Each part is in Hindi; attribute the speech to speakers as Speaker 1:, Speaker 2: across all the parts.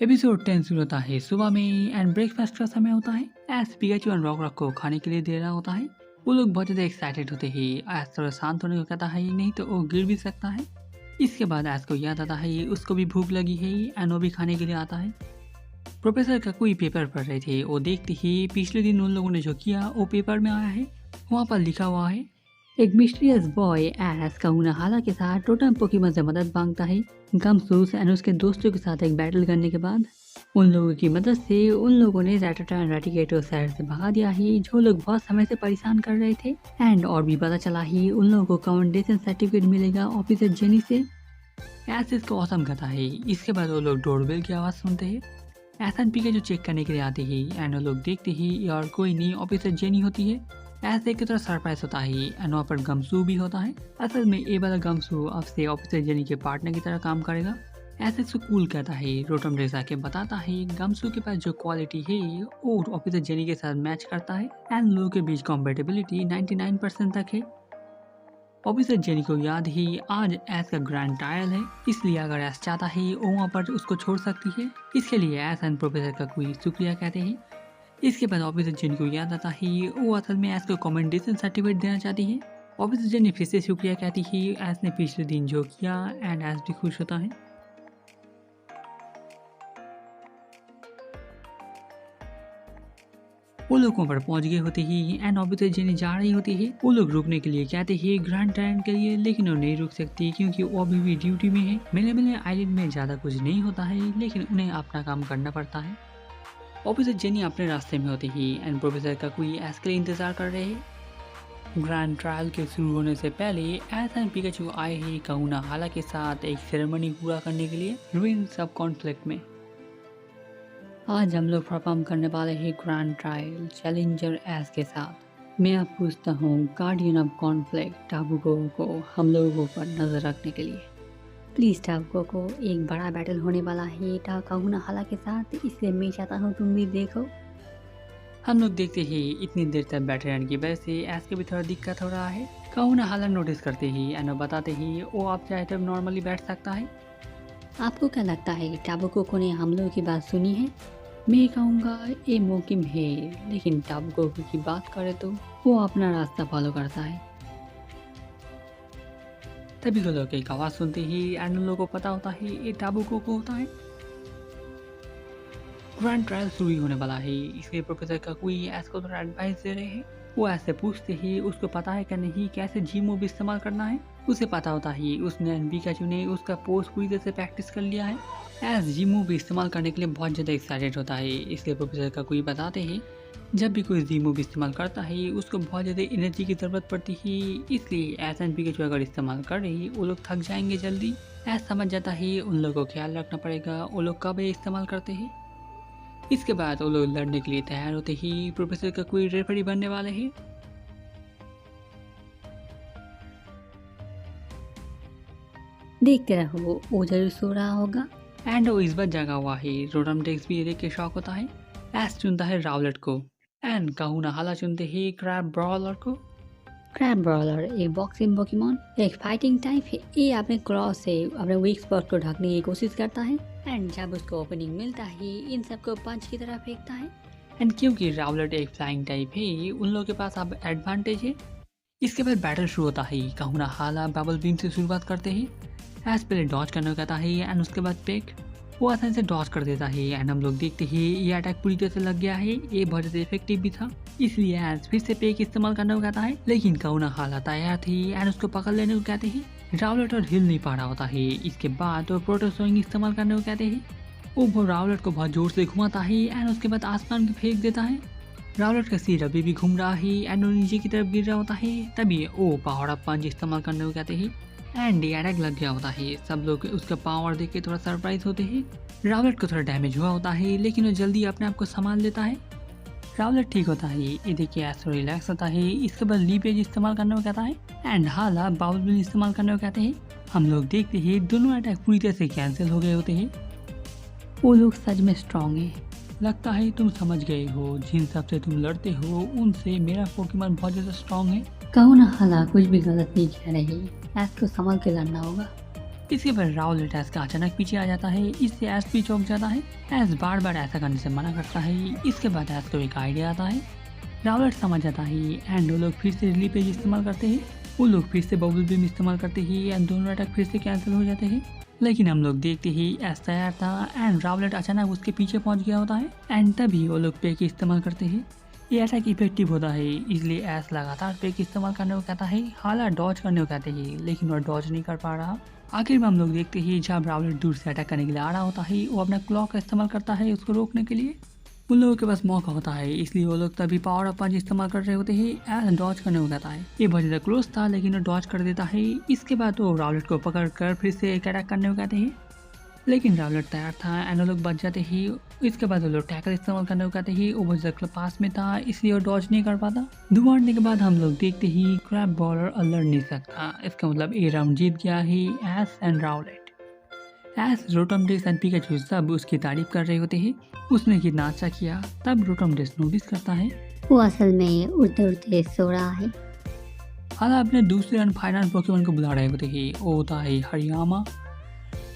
Speaker 1: एपिसोड 10 शुरू होता है सुबह में एंड ब्रेकफास्ट का समय होता है। एस पिकाचू और रॉक को खाने के लिए दे रहा होता है। वो लोग बहुत ज़्यादा एक्साइटेड होते हैं। एस थोड़ा शांत होने को कहता है, नहीं तो वो गिर भी सकता है। इसके बाद एस को याद आता है उसको भी भूख लगी है एंड वो भी खाने के लिए आता है। प्रोफेसर का कोई पेपर पढ़ रहे थे, वो देखते ही पिछले दिन उन लोगों ने जो किया वो पेपर में आया है। वहाँ पर लिखा हुआ है एक मिस्टीरियस बॉय एस काउनाहाला के साथ टोटम पोकेमॉन से मदद मांगता है। गमसूस एंड उसके दोस्तों के साथ एक बैटल करने के बाद उन लोगों की मदद से उन लोगों ने रैटाटा एंड रैटिकेट को शहर से भगा दिया है, जो लोग बहुत समय से परेशान कर रहे थे। एंड और भी पता चला ही उन लोगों को कमेंडेशन सर्टिफिकेट मिलेगा ऑफिसर जेनी से। एस इसको औसम कहता है। इसके बाद वो लोग डोरबेल की आवाज़ सुनते हैं। एस एंड पी जो चेक करने के लिए आते हैं एंड वो लोग देखते ही और कोई नहीं ऑफिसर जेनी होती है। ऐसे देख के थोड़ा सरप्राइज होता है एंड वहाँ पर गमसू भी होता है। असल में ये वाला गमसू अब से ऑफिसर जेनी के पार्टनर की तरह काम करेगा। ऐसे इसको कूल कहता है। रोटम रेसा के बताता है गमसू के पास जो क्वालिटी है वो ऑफिसर जेनी के साथ मैच करता है एंड लोगों के बीच कॉम्पेटेबिलिटी 99% तक है। ऑफिसर जेनी को याद ही आज एस का ग्रैंड ट्रायल है, इसलिए अगर एस चाहता है वो वहाँ पर उसको छोड़ सकती है। इसके लिए एस एंड प्रोफेसर का कोई शुक्रिया कहते हैं। इसके बाद ऑफिसर जेनी को याद आता है वो असल में एस को कमेंडेशन सर्टिफिकेट देना चाहती है। ऑफिसर जेनी फिर से शुक्रिया कहती है एस ने पिछले दिन जो किया एंड एस भी खुश होता है। वो लोग वहाँ पर पहुंच गए होते ही एंड ऑफिसर जेनी जा रही होती है। वो लोग रुकने के लिए कहते हैं ग्रैंड ट्रायल के लिए, लेकिन वो नहीं रुक सकती क्योंकि वो अभी भी ड्यूटी में है। मिले आइलैंड में ज़्यादा कुछ नहीं होता है, लेकिन उन्हें अपना काम करना पड़ता है। ऑफिसर जेनी अपने रास्ते में होते ही एंड प्रोफेसर का कोई एस के लिए इंतजार कर रहे हैं। ग्रैंड ट्रायल के शुरू होने से पहले एस एंड पिकाचू आए हैं काउनाहाला के साथ एक सेरेमनी पूरा करने के लिए रुइन सब कॉन्फ्लिक्ट में। आज हम लोग परफॉर्म करने वाले हैं ग्रैंड ट्रायल चैलेंजर एस के साथ। मैं अब पूछता हूँ गार्डियन ऑफ कॉन्फ्लिक्ट टाबुको को हम लोगों पर नजर रखने के लिए। प्लीज़ टाबुको को, एक बड़ा बैटल होने वाला है काउनाहाला के साथ, इसलिए मैं चाहता हूँ तुम भी देखो। हम लोग देखते ही इतनी देर तक बैठे रहने की वजह से एस के भी थोड़ा दिक्कत हो रहा है। काउनाहाला नोटिस करते ही एंड बताते ही वो आप चाहे तो नॉर्मली बैठ सकता है। आपको क्या लगता है टाबुको को ने हम लोगों की बात सुनी है? मैं कहूँगा ये मुमकिन है, लेकिन टाबुको की बात करें तो वो अपना रास्ता फॉलो करता है। तभी को लोग एक आवाज़ सुनते ही एंड उन लोगों को पता होता है ये टाबुको को होता है। ग्रैंड ट्रायल शुरू होने वाला है, इसलिए प्रोफेसर का कोई एस को थोड़ा एडवाइस दे रहे हैं। वो ऐसे पूछते ही उसको पता है कि नहीं कैसे जी मूव इस्तेमाल करना है। उसे पता होता है उसने एंड पिकाचू ने उसका पोज पूरी तरह से प्रैक्टिस कर लिया है। एस जी मूव इस्तेमाल करने के लिए बहुत ज़्यादा एक्साइटेड होता है, इसलिए प्रोफेसर का कोई बताते हैं जब भी कोई जी मूव इस्तेमाल करता है उसको बहुत ज़्यादा एनर्जी की ज़रूरत पड़ती है, इसलिए एस एंड पिकाचू अगर इस्तेमाल कर रही वो लोग थक जाएंगे जल्दी। एस समझ जाता है उन लोगों को ख्याल रखना पड़ेगा वो लोग कब ये इस्तेमाल करते हैं। इसके बाद वो लोग लड़ने के लिए तैयार होते ही प्रोफेसर का कोई रेफरी बनने वाले हैं। देखते रहो, वो जरूर सो रहा होगा। एंड वो इस बार जगा हुआ है। रोटम डेक्स भी ये देख के शॉक होता है। एस चुनता है रावलेट को एंड काउनाहाला चुनते ही क्रैब ब्रॉलर को। क्रैब ब्रॉलर एक बॉक्सिंग पोकेमॉन, एक फाइटिंग टाइप है। ये अपने क्रॉस से अपने वीक स्पॉट को ढकने की कोशिश करता है एंड जब उसको ओपनिंग मिलता है इन सबको पंच की तरह फेंकता है। एंड क्योंकि रावलेट एक फ्लाइंग टाइप है उन लोगों के पास अब एडवांटेज है। इसके बाद बैटल शुरू होता है। काउनाहाला बबल बीम से शुरुआत करते ही एस पहले डॉज करने को कहता है एंड उसके बाद पेक वो आसानी से डॉज कर देता है एंड हम लोग देखते ही ये अटैक पूरी तरह से लग गया है। ये बहुत ज़्यादा इफेक्टिव भी था, इसलिए एस फिर से पेक इस्तेमाल करने को कहता है, लेकिन काउनाहाला तैयार थी एंड उसको पकड़ लेने को कहते हैं। रावलेट और हिल नहीं पा रहा होता है। इसके बाद वो प्रोटोसोइंग इस्तेमाल करने को कहते हैं। वो रावलेट को बहुत जोर से घुमाता है एंड उसके बाद आसमान में फेंक देता है। रावलेट का सिर अभी भी घूम रहा है एंड वो नीचे की तरफ गिर रहा होता है। तभी वो पहाड़ पंच इस्तेमाल करने को कहते हैं एंड अटैक लग गया होता है। सब लोग उसका पावर देख के थोड़ा सरप्राइज होते हैं। रावलेट को थोड़ा डैमेज हुआ होता है, लेकिन वो जल्दी अपने आप को संभाल लेता है। रावलेट ठीक होता है, ये देखिए ऐसा रिलैक्स होता है। इसके बाद लीपेज इस्तेमाल करने को कहता है एंड हाला बाउल बिल इस्तेमाल करने को कहते हैं। हम लोग देखते हैं दोनों अटैक पूरी तरह से कैंसिल हो गए होते हैं। वो लोग सच में स्ट्रॉन्ग है। लगता है तुम समझ गए हो, जिन सबसे तुम लड़ते हो उनसे मेरा पोकेमॉन बहुत ज़्यादा स्ट्रॉन्ग है। काउनाहाला कुछ भी गलत नहीं कह रही, एस को संभल के लड़ना होगा। इसके बाद राउलेट एस का अचानक पीछे आ जाता है। इससे एस भी चौंक जाता है। एस बार बार ऐसा करने से मना करता है। इसके बाद एस को एक आइडिया आता है। राउलेट समझ जाता है एंड वो लोग फिर से रिली पेज इस्तेमाल करते हैं। वो लोग फिर से बबल बीम इस्तेमाल करते हैं एंड दोनों अटैक फिर से कैंसिल हो जाते हैं। लेकिन हम लोग देखते ही एस तैयार था एंड राउलेट अचानक उसके पीछे पहुंच गया होता है एंड तभी वो लोग पे की इस्तेमाल करते हैं। ये अटैक इफेक्टिव होता है, इसलिए एस लगातार पे की इस्तेमाल करने को कहता है। हालांकि डॉज करने को कहते हैं लेकिन वो डॉज नहीं कर पा रहा। आखिर में हम लोग देखते हैं जब राउलेट दूर से अटैक करने के लिए आ रहा होता है वो अपना क्लॉक का इस्तेमाल करता है उसको रोकने के लिए। उन लोगों के पास मौका होता है इसलिए वो लोग तभी पावर अप पंच इस्तेमाल कर रहे होते हैं एस डॉज करने को कहता है। ये बहुत ज़्यादा क्लोज था लेकिन वो डॉज कर देता है। इसके बाद वो राउलेट को पकड़ कर फिर से एक अटैक करने को कहते हैं लेकिन राउलेट तैयार था एंड वो लोग बच जाते ही। इसके बाद वो लोग टैकल इस्तेमाल करने को कहते ही। वो बहुत ज़्यादा पास में था इसलिए वो डॉज नहीं कर पाता। धुआंने के बाद हम लोग देखते ही क्रैब बॉलर लड़ नहीं सकता। इसका मतलब ए राउंड जीत गया ही एस एंड राउलेट। एस रोटमडेस एंड पिकाचू सब उसकी तारीफ कर रहे होते हैं। उसने कितना अच्छा किया। तब रोटमडेस नोटिस करता है
Speaker 2: वो असल में उड़ते उड़ते सो रहा है।
Speaker 1: हालांकि अपने दूसरे एंड फाइनल पोकेमॉन को बुला रहे होते हैं। वो होता है हरियामा।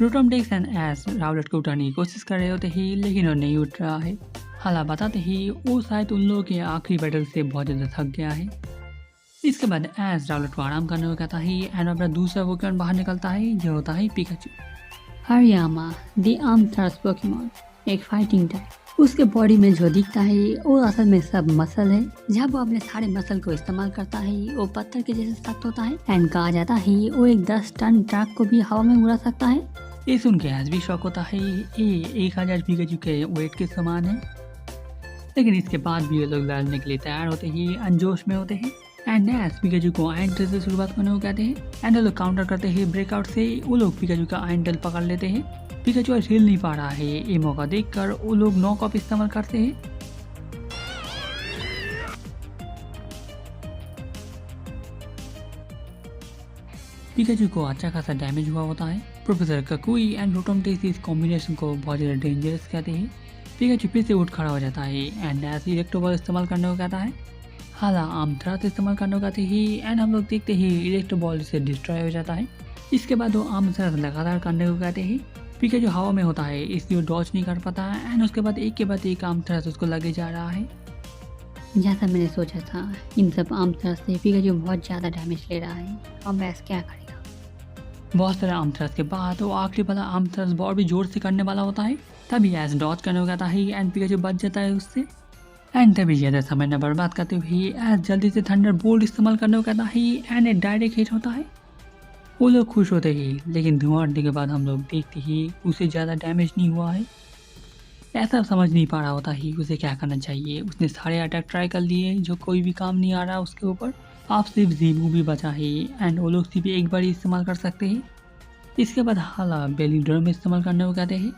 Speaker 1: रोटमडेस एंड एस राउलेट को उठाने की कोशिश कर रहे होते हैं लेकिन वो नहीं उठ रहा है। हालांकि बताते ही वो शायद उन लोगों के आखिरी बैटल से बहुत ज़्यादा थक गया है। इसके बाद एस राउलेट को आराम करने को कहता है एंड अपना दूसरा पोकेमॉन बाहर निकलता है जो होता है पिकाचू।
Speaker 2: हरियामा द आर्मथ्रस्ट पोकेमॉन, एक फाइटिंग टाइप। उसके बॉडी में जो दिखता है वो असल में सब मसल है। जब वो अपने सारे मसल को इस्तेमाल करता है वो पत्थर के जैसे सख्त होता है एंड कहा जाता है वो एक 10 टन ट्रक को भी हवा में उड़ा सकता है।
Speaker 1: ये सुन के एस भी शौक होता है। ये 1000 पिकाचू के वेट के समान है। लेकिन इसके बाद भी ये लोग लड़ने के लिए तैयार होते ही अनजोश में होते हैं एंड एस पिकाचू को आयरन टेल से शुरुआत करने को कहते हैं एंड वो लोग काउंटर करते हैं ब्रेकआउट से। वो लोग पिकाचू का आयरन टेल पकड़ लेते हैं। पिकाचू आज हिल नहीं पा रहा है। ये मौका देखकर वो लोग नॉक ऑफ इस्तेमाल करते हैं। पिकाचू को अच्छा खासा डैमेज हुआ होता है। प्रोफेसर ककुई एंड रोटमडेस इस कॉम्बिनेशन को बहुत ज़्यादा डेंजरस कहते हैं। पिकाचू फिर से उठ खड़ा हो जाता है एंड एस इलेक्ट्रो बॉल इस्तेमाल करने को कहता है। हालांकि आर्मथ्रस्ट इस्तेमाल करने को कहते ही एंड हम लोग देखते ही इलेक्ट्रो बॉल से डिस्ट्रॉय हो जाता है। इसके बाद वो आर्मथ्रस्ट लगातार करने को कहते हैं। पिकाचू हवा में होता है इसलिए वो डॉज नहीं कर पाता एंड उसके बाद एक के बाद एक आर्मथ्रस्ट उसको लगे जा रहा है।
Speaker 2: जैसा मैंने सोचा था इन सब आर्मथ्रस्ट से पिकाचू बहुत ज़्यादा डैमेज ले रहा है। अब एस क्या करेगा?
Speaker 1: बहुत सारे आर्मथ्रस्ट के बाद वो आखिरी वाला आर्मथ्रस्ट बहुत भी जोर से करने वाला होता है। तभी एस डॉज करने को कहता है एंड पिकाचू बच जाता है उससे। एंड तभी ज़्यादा समय न बर्बाद करते हुए एस जल्दी से थंडर बोल्ट इस्तेमाल करने को कहता है एंड एक डायरेक्ट हिट होता है। वो लोग खुश होते ही लेकिन धुआं उड़ने के बाद हम लोग देखते ही उसे ज़्यादा डैमेज नहीं हुआ है। ऐसा समझ नहीं पा रहा होता ही उसे क्या करना चाहिए। उसने सारे अटैक ट्राई कर लिए जो कोई भी काम नहीं आ रहा उसके ऊपर। आप सिर्फ ज़ीबू भी बचा है एंड वो लोग सिर्फ एक बार ही इस्तेमाल कर सकते हैं। इसके बाद हालांकि बेली ड्रम इस्तेमाल करने को कहते हैं।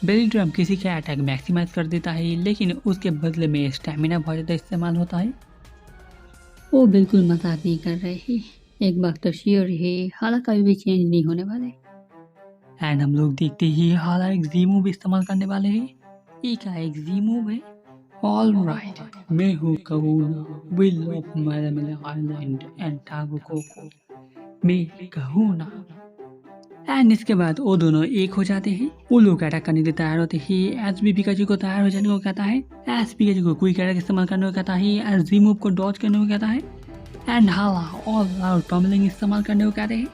Speaker 1: बेली ड्रम किसी का अटैक मैक्सिमाइज कर देता है लेकिन उसके बदले में स्टेमिना बहुत ज़्यादा इस्तेमाल होता है।
Speaker 2: वो बिल्कुल मजाक नहीं कर रहे हैं। एक बात तो श्योर है, हालांकि कभी भी चेंज नहीं होने वाले।
Speaker 1: एंड हम लोग देखते ही हालांकि एक जी मूव इस्तेमाल करने वाले हैं। ये क्या एक जी मूव है? ऑल राइट, मैं हूँ kahuna will of Melemele island and Tapu Koko. मैं कहूना। एंड इसके बाद वो दोनों एक हो जाते हैं। वो लोग अटैक करने के लिए तैयार होते हैं। एस भी पिकाचू को तैयार हो जाने को कहता है। एस पिकाचू को क्विक अटैक इस्तेमाल करने को कहता है। एस जी मूव को डॉज करने को कहता है एंड हाला ऑल आउट पम्बलिंग इस्तेमाल करने को कहते हैं।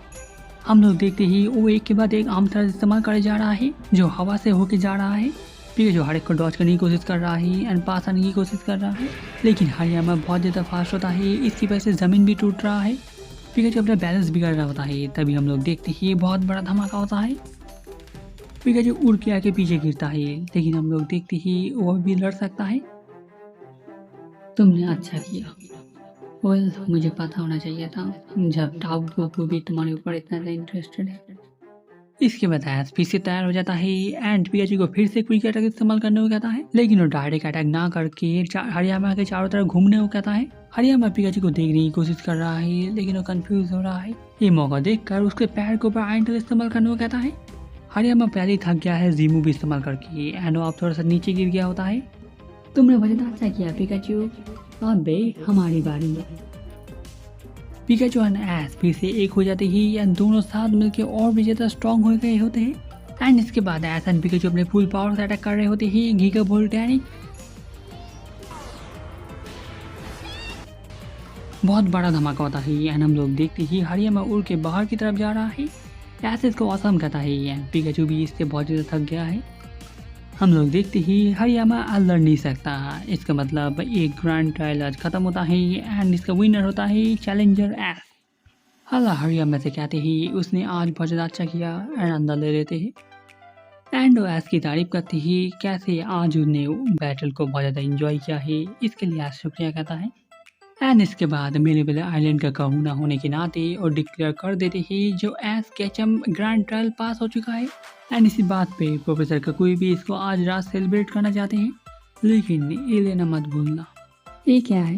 Speaker 1: हम लोग देखते ही वो एक के बाद एक आर्मथ्रस्ट इस्तेमाल करे जा रहा है जो हवा से होके जा रहा है। पिकाचू हर एक को डॉज करने की कोशिश कर रहा है एंड पास आने की कोशिश कर रहा है लेकिन हरियामा बहुत ज़्यादा फास्ट होता है। इसकी वजह से ज़मीन भी टूट रहा है। पिकाचू अपना बैलेंस बिगड़ रहा होता है। तभी हम लोग देखते ही बहुत बड़ा धमाका होता है। पिकाचू उड़ के आके पीछे गिरता है लेकिन हम लोग देखते ही वो भी लड़ सकता है।
Speaker 2: तुमने अच्छा किया। वेल, मुझे पता होना चाहिए था जब टाउ कोको भी तुम्हारे ऊपर इतना इंटरेस्टेड है।
Speaker 1: इसके बाद एस फिर से तैयार हो जाता है एंड पिकाचू को फिर से क्विक अटैक इस्तेमाल करने को कहता है लेकिन वो डायरेक्ट अटैक ना करके हरियामा के चारों तरफ घूमने को कहता है। हरियामा पिकाचू को देखने की कोशिश कर रहा है लेकिन वो कंफ्यूज हो रहा है। ये मौका देखकर उसके पैर के ऊपर आयरन टेल इस्तेमाल करने को कहता है। हरियामा पहले ही थक गया है जीमू भी इस्तेमाल करके एंड वो अब थोड़ा सा नीचे गिर गया होता है।
Speaker 2: तुमने बहुत अच्छा किया पिकाचू। अब बे हमारी बारी है।
Speaker 1: पिकाचू एंड एस फिर से एक हो जाते ही एंड दोनों साथ मिलकर और भी ज्यादा स्ट्रॉन्ग हो गए होते हैं। एंड इसके बाद एस एंड पिकाचू अपने फुल पावर से अटैक कर रहे होते हैं गीगा वोल्टेनिक। बहुत बड़ा धमाका होता है एंड हम लोग देखते ही हरियामा उड़ के बाहर की तरफ जा रहा है। ऐसे इसको ऑसम कहता है एंड पिकाचू भी इससे बहुत ज़्यादा थक गया है। हम लोग देखते ही हरियामा आज लड़ नहीं सकता। इसका मतलब एक ग्रैंड ट्रायल आज खत्म होता है एंड इसका विनर होता है चैलेंजर एस। हाला हरियामा से कहते ही उसने आज बहुत ज़्यादा अच्छा किया एंड अंदर ले लेते हैं एंड वो एस की तारीफ करते ही कैसे आज उसने बैटल को बहुत ज़्यादा इंजॉय किया है, इसके लिए आज शुक्रिया कहता है। एंड इसके बाद मेलेबल आइलैंड का कहूना होने के नाते और डिक्लेयर कर देते ही जो एस केचम ग्रैंड ट्रायल पास हो चुका है। एंड इसी बात पे प्रोफेसर का कोई भी इसको आज रात सेलिब्रेट करना चाहते हैं, लेकिन ये लेना मत भूलना।
Speaker 2: ये क्या है?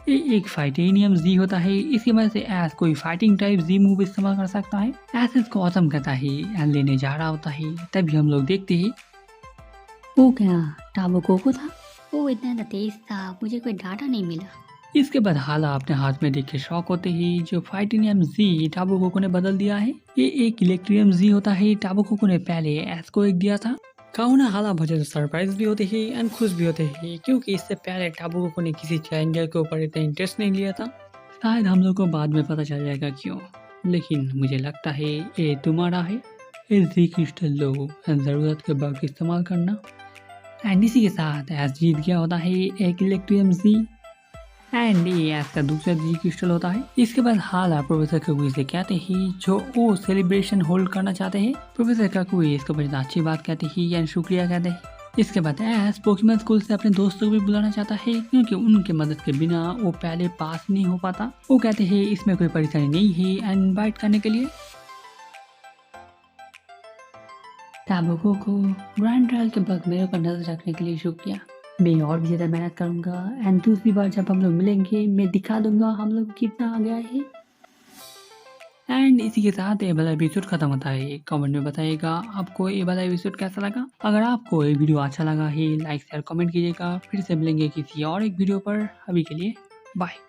Speaker 1: ये एक फाइटेनियम जी होता है, इसकी वजह से एस कोई फाइटिंग टाइप जी मूव इस्तेमाल कर सकता है। एस इसको ऑसम कहता है एंड लेने जा रहा होता है, तभी हम लोग देखते हैं
Speaker 2: वो क्या टाबो कोको था? वो इतना तो तेज था, मुझे कोई डाटा नहीं मिला।
Speaker 1: इसके बाद हाला अपने हाथ में देख के शॉक होते ही जो फाइटेनियम जी टाबो कोको ने बदल दिया है। ये एक इलेक्ट्रियम जी होता है, टाबो कोको ने पहले एस को एक दिया था। काउना हाला बहुत ज़्यादा सरप्राइज भी होते हैं एंड खुश भी होते हैं क्योंकि इससे पहले टाबो कोको ने किसी चैलेंजर के ऊपर इतना इंटरेस्ट नहीं लिया था। शायद हम लोग को बाद में पता चल जाएगा क्यों, लेकिन मुझे लगता है ये तुम्हारा है। इस जी क्रिस्टल लो एंड ज़रूरत के वक्त इस्तेमाल करना। एंड इसी के साथ एस जीत गया होता है एक इलेक्ट्रियम जी एंड ये एस का दूसरा जी क्रिस्टल होता है। इसके बाद हाला प्रोफेसर काकुई से कहते ही जो वो सेलिब्रेशन होल्ड करना चाहते हैं। प्रोफेसर काकुई इसको बड़ी अच्छी बात कहते ही एंड शुक्रिया कहते हैं। इसके बाद एस पोकेमॉन स्कूल से अपने दोस्तों को भी बुलाना चाहता है क्योंकि उनके मदद के बिना वो पहले पास नहीं हो पाता। वो कहते हैं इसमें कोई परेशानी नहीं है एंड इनवाइट करने के लिए।
Speaker 2: टाबो कोको ग्रैंड ट्रायल के वक्त मेरे ऊपर नजर रखने के लिए शुक्रिया। मैं और भी ज़्यादा मेहनत करूँगा एंड दूसरी बार जब हम लोग मिलेंगे मैं दिखा दूंगा हम लोग कितना आ गया है।
Speaker 1: एंड इसी के साथ ये वाला एपिसोड खत्म होता है। कमेंट में बताइएगा आपको ये वाला एपिसोड कैसा लगा। अगर आपको ये वीडियो अच्छा लगा है लाइक शेयर कमेंट कीजिएगा। फिर से मिलेंगे किसी और एक वीडियो पर। अभी के लिए बाय।